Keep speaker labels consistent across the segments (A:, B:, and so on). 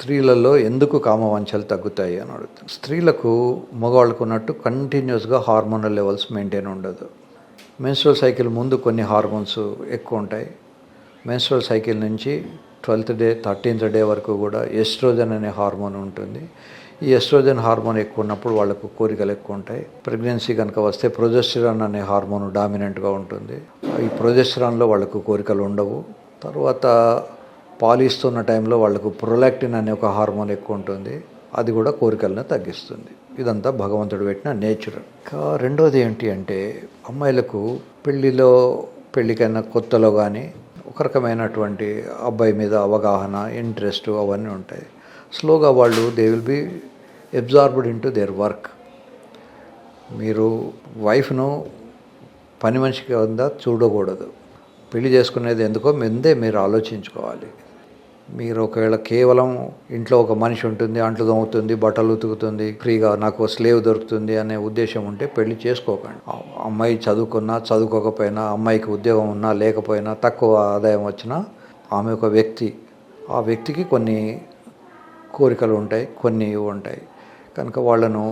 A: స్త్రీలలో ఎందుకు కామవాంఛలు తగ్గుతాయి అని అడుగుతాను. స్త్రీలకు మగవాళ్ళకు ఉన్నట్టు కంటిన్యూస్గా హార్మోనల్ లెవెల్స్ మెయింటైన్ ఉండదు. మెన్స్ట్రువల్ సైకిల్ ముందు కొన్ని హార్మోన్స్ ఎక్కువ ఉంటాయి. మెన్స్ట్రువల్ సైకిల్ నుంచి 12th డే 13th డే వరకు కూడా ఎస్ట్రోజన్ అనే హార్మోన్ ఉంటుంది. ఈ ఎస్ట్రోజన్ హార్మోన్ ఎక్కువ ఉన్నప్పుడు వాళ్ళకు కోరికలు ఎక్కువ ఉంటాయి. ప్రెగ్నెన్సీ కనుక వస్తే ప్రొజెస్టెరాన్ అనే హార్మోన్ డామినెంట్గా ఉంటుంది. ఈ ప్రొజెస్టెరాన్లో వాళ్ళకు కోరికలు ఉండవు. తర్వాత పాలిస్తున్న టైంలో వాళ్ళకు ప్రొలాక్టిన్ అనే ఒక హార్మోన్ ఎక్కువ ఉంటుంది. అది కూడా కోరికలను తగ్గిస్తుంది. ఇదంతా భగవంతుడు పెట్టిన నేచురల్. ఇంకా రెండోది ఏంటి అంటే, అమ్మాయిలకు పెళ్ళికైనా కొత్తలో కానీ ఒక రకమైనటువంటి అబ్బాయి మీద అవగాహన, ఇంట్రెస్ట్ అవన్నీ ఉంటాయి. స్లోగా వాళ్ళు they will be absorbed in to their work. మీరు వైఫ్ను పని మనిషికి ఉందా చూడకూడదు. పెళ్లి చేసుకునేది ఎందుకో ముందే మీరు ఆలోచించుకోవాలి. మీరు ఒకవేళ కేవలం ఇంట్లో ఒక మనిషి ఉంటుంది, అంట్లు తోముతుంది, బట్టలు ఉతుకుతుంది, ఫ్రీగా నాకు స్లేవ్ దొరుకుతుంది అనే ఉద్దేశం ఉంటే పెళ్లి చేసుకోకండి. అమ్మాయి చదువుకున్నా చదువుకోకపోయినా, అమ్మాయికి ఉద్యోగం ఉన్నా లేకపోయినా, తక్కువ ఆదాయం వచ్చినా ఆమె ఒక వ్యక్తి. ఆ వ్యక్తికి కొన్ని కోరికలు ఉంటాయి, కొన్ని ఉంటాయి. కనుక వాళ్ళను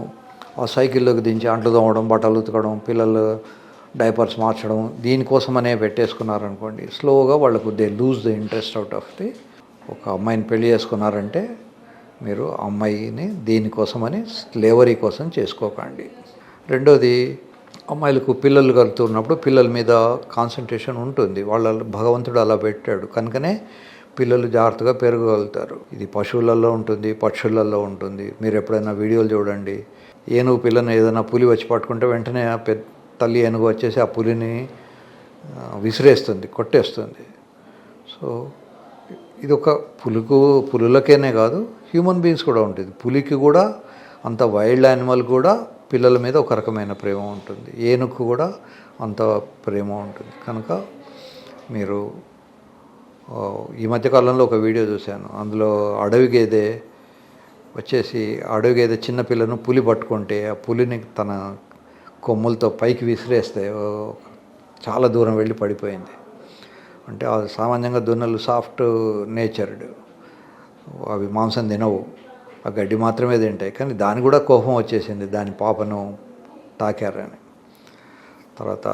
A: ఆ సైకిల్లోకి దించి అంట్లు తోమడం, బట్టలు ఉతకడం, పిల్లలు డైపర్స్ మార్చడం దీనికోసమనే పెట్టేసుకున్నారనుకోండి, స్లోగా వాళ్ళకు they lose the interest out of the. ఒక అమ్మాయిని పెళ్లి చేసుకున్నారంటే మీరు అమ్మాయిని దీనికోసమని స్లేవరీ కోసం చేసుకోకండి. రెండోది, అమ్మాయిలకు పిల్లలు కలుగుతున్నప్పుడు పిల్లల మీద కాన్సన్ట్రేషన్ ఉంటుంది. భగవంతుడు అలా పెట్టాడు కనుకనే పిల్లలు జాగ్రత్తగా పెరగగలుగుతారు. ఇది పశువులలో ఉంటుంది, పక్షులలో ఉంటుంది. మీరు ఎప్పుడైనా వీడియోలు చూడండి, ఏనుగు పిల్లని ఏదైనా పులి వచ్చి పట్టుకుంటే వెంటనే తల్లి ఏనుగు వచ్చేసి ఆ పులిని విసిరేస్తుంది, కొట్టేస్తుంది. సో ఇది ఒక పులులకేనే కాదు, హ్యూమన్ బీయింగ్స్ కూడా ఉంటుంది. పులికి కూడా, అంత వైల్డ్ యానిమల్ కూడా పిల్లల మీద ఒక రకమైన ప్రేమ ఉంటుంది. ఏనుగు కూడా అంత ప్రేమ ఉంటుంది. కనుక మీరు ఈ మధ్యకాలంలో ఒక వీడియో చూశాను. అందులో అడవి గేదె చిన్న పిల్లను పులి పట్టుకుంటే ఆ పులిని తన కొమ్ములతో పైకి విసిరేస్తే చాలా దూరం వెళ్ళి పడిపోయింది. అంటే సామాన్యంగా దున్నలు సాఫ్ట్ నేచర్డ్, అవి మాంసం తినవు, ఆ గడ్డి మాత్రమే తింటాయి. కానీ దాని కూడా కోపం వచ్చేసింది దాని పాపను తాకారని. తర్వాత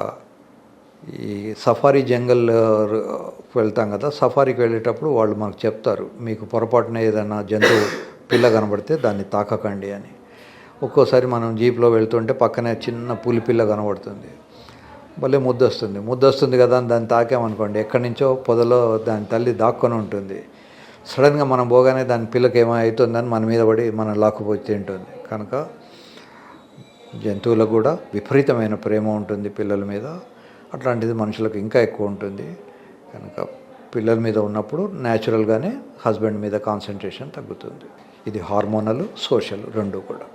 A: ఈ సఫారీ జంగల్ వెళ్తాం కదా, సఫారీకి వెళ్ళేటప్పుడు వాళ్ళు మనకు చెప్తారు, మీకు పొరపాటున ఏదైనా జంతువు పిల్ల కనబడితే దాన్ని తాకకండి అని. ఒక్కోసారి మనం జీప్లో వెళ్తుంటే పక్కనే చిన్న పులి పిల్ల కనబడుతుంది, భలే ముద్దొస్తుంది కదా అని దాన్ని తాకామనుకోండి, ఎక్కడి నుంచో పొదలో దాని తల్లి దాక్కొని ఉంటుంది. సడన్గా మనం పోగానే దాని పిల్లకి ఏమో అవుతుందని మన మీద పడి మనం లాక్కుపోయి తింటుంది. కనుక జంతువులకు కూడా విపరీతమైన ప్రేమ ఉంటుంది పిల్లల మీద. అట్లాంటిది మనుషులకు ఇంకా ఎక్కువ ఉంటుంది. కనుక పిల్లల మీద ఉన్నప్పుడు న్యాచురల్గానే హస్బెండ్ మీద కాన్సన్ట్రేషన్ తగ్గుతుంది. ఇది హార్మోనల్, సోషల్ రెండు కూడా.